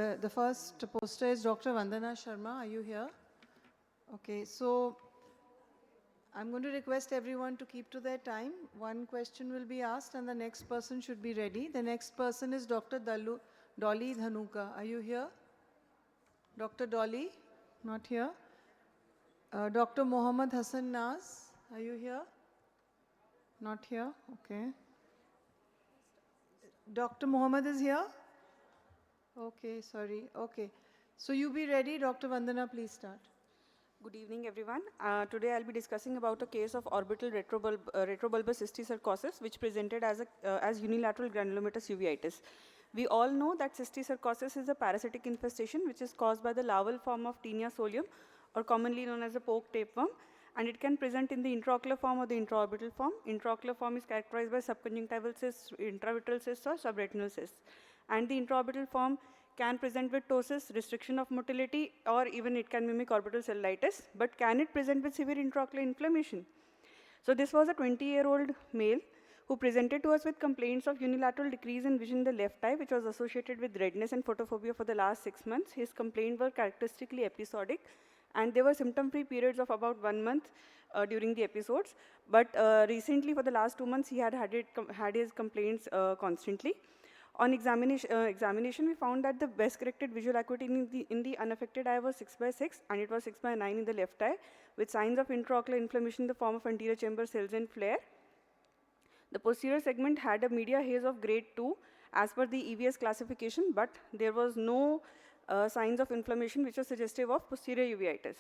The first poster is Dr. Vandana Sharma. Are you here? Okay, so I'm going to request everyone to keep to their time. One question will be asked and the next person should be ready. The next person is Dr. Dolly Dhanuka. Are you here? Dr. Dolly? Not here. Dr. Mohammad Hassan Naz. Are you here? Not here. Okay. Dr. Mohammed is here? Okay, sorry. Okay. So you be ready. Dr. Vandana, please start. Good evening, everyone. Today I'll be discussing about a case of orbital retrobulbar cysticercosis, which presented as unilateral granulomatous uveitis. We all know that cysticercosis is a parasitic infestation which is caused by the larval form of Taenia solium, or commonly known as a poke tapeworm, and it can present in the intraocular form or the intraorbital form. Intraocular form is characterized by subconjunctival cysts, intravitreal cysts, or subretinal cysts. And the intraorbital form can present with ptosis, restriction of motility, or even it can mimic orbital cellulitis. But can it present with severe intraocular inflammation? So this was a 20-year-old male who presented to us with complaints of unilateral decrease in vision in the left eye, which was associated with redness and photophobia for the last 6 months. His complaints were characteristically episodic, and there were symptom-free periods of about 1 month during the episodes. But recently, for the last 2 months, he had his complaints constantly. On examination, we found that the best corrected visual acuity in the unaffected eye was 6/6, and it was 6/9 in the left eye, with signs of intraocular inflammation in the form of anterior chamber cells and flare. The posterior segment had a media haze of grade 2 as per the EVS classification, but there was no signs of inflammation which was suggestive of posterior uveitis.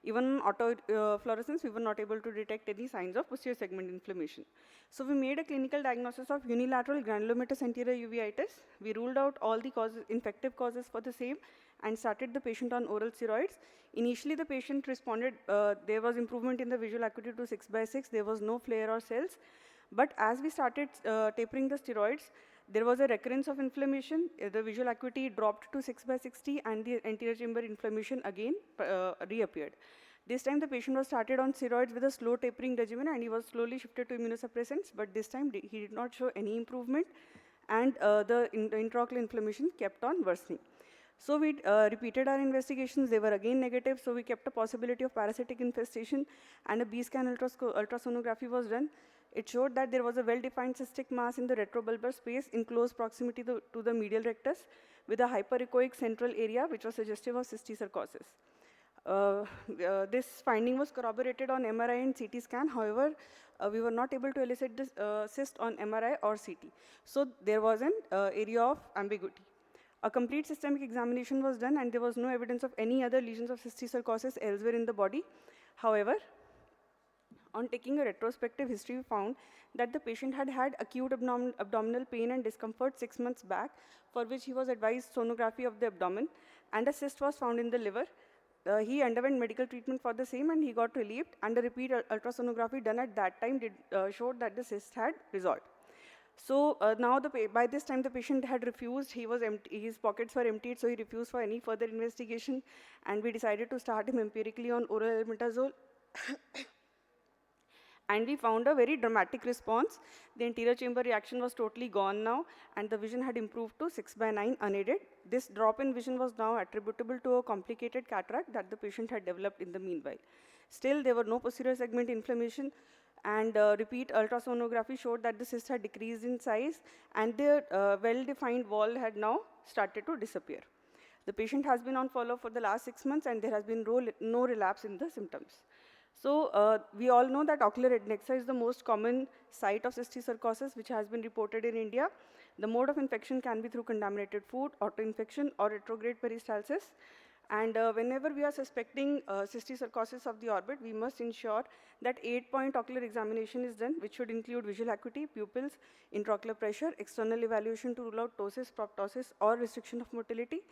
Even on autofluorescence, we were not able to detect any signs of posterior segment inflammation. So we made a clinical diagnosis of unilateral granulomatous anterior uveitis. We ruled out all the infective causes for the same and started the patient on oral steroids. Initially, the patient responded, there was improvement in the visual acuity to 6/6. There was no flare or cells. But as we started tapering the steroids, there was a recurrence of inflammation. The visual acuity dropped to 6/60, and the anterior chamber inflammation again reappeared. This time, the patient was started on steroids with a slow tapering regimen, and he was slowly shifted to immunosuppressants. But this time, he did not show any improvement, and the intraocular inflammation kept on worsening. So we repeated our investigations. They were again negative, so we kept a possibility of parasitic infestation, and a B-scan ultrasonography was done. It showed that there was a well-defined cystic mass in the retrobulbar space in close proximity to the medial rectus with a hyperechoic central area, which was suggestive of cysticercosis. This finding was corroborated on MRI and CT scan. However, we were not able to elicit this cyst on MRI or CT. So there was an area of ambiguity. A complete systemic examination was done, and there was no evidence of any other lesions of cysticercosis elsewhere in the body. However, on taking a retrospective history, we found that the patient had had acute abdominal pain and discomfort 6 months back, for which he was advised sonography of the abdomen, and a cyst was found in the liver. He underwent medical treatment for the same, and he got relieved, and a repeat ultrasonography done at that time showed that the cyst had resolved. So now, by this time, the patient had refused. His pockets were emptied, so he refused for any further investigation, and we decided to start him empirically on oral albendazole. And we found a very dramatic response. The anterior chamber reaction was totally gone now, and the vision had improved to 6/9 unaided. This drop in vision was now attributable to a complicated cataract that the patient had developed in the meanwhile. Still, there were no posterior segment inflammation, and repeat ultrasonography showed that the cyst had decreased in size, and the well-defined wall had now started to disappear. The patient has been on follow-up for the last 6 months, and there has been no relapse in the symptoms. So we all know that ocular adnexa is the most common site of cysticercosis, which has been reported in India. The mode of infection can be through contaminated food, autoinfection, or retrograde peristalsis. And whenever we are suspecting cysticercosis of the orbit, we must ensure that 8-point ocular examination is done, which should include visual acuity, pupils, intraocular pressure, external evaluation to rule out ptosis, proptosis, or restriction of motility.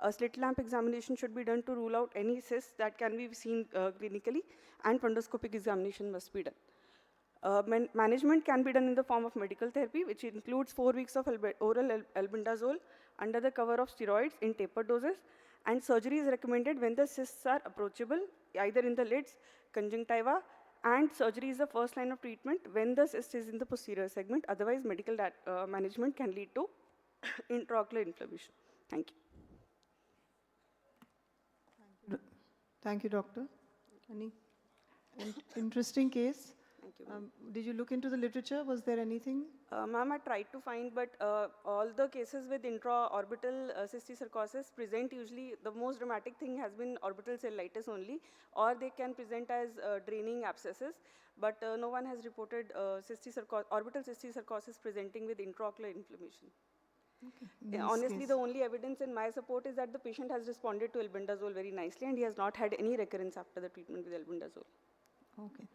A slit lamp examination should be done to rule out any cysts that can be seen clinically, and fundoscopic examination must be done. Management can be done in the form of medical therapy, which includes 4 weeks of oral albendazole under the cover of steroids in tapered doses, and surgery is recommended when the cysts are approachable, either in the lids, conjunctiva, and surgery is the first line of treatment when the cyst is in the posterior segment. Otherwise, medical management can lead to intraocular inflammation. Thank you. Thank you, doctor. Any interesting case? Thank you. Did you look into the literature? Was there anything? Ma'am, I tried to find, but all the cases with intra-orbital cysticercosis present usually, the most dramatic thing has been orbital cellulitis only, or they can present as draining abscesses, but no one has reported orbital cysticercosis presenting with intraocular inflammation. Okay. Honestly, Case. the only evidence in my support is that the patient has responded to albendazole very nicely, and he has not had any recurrence after the treatment with albendazole. Okay.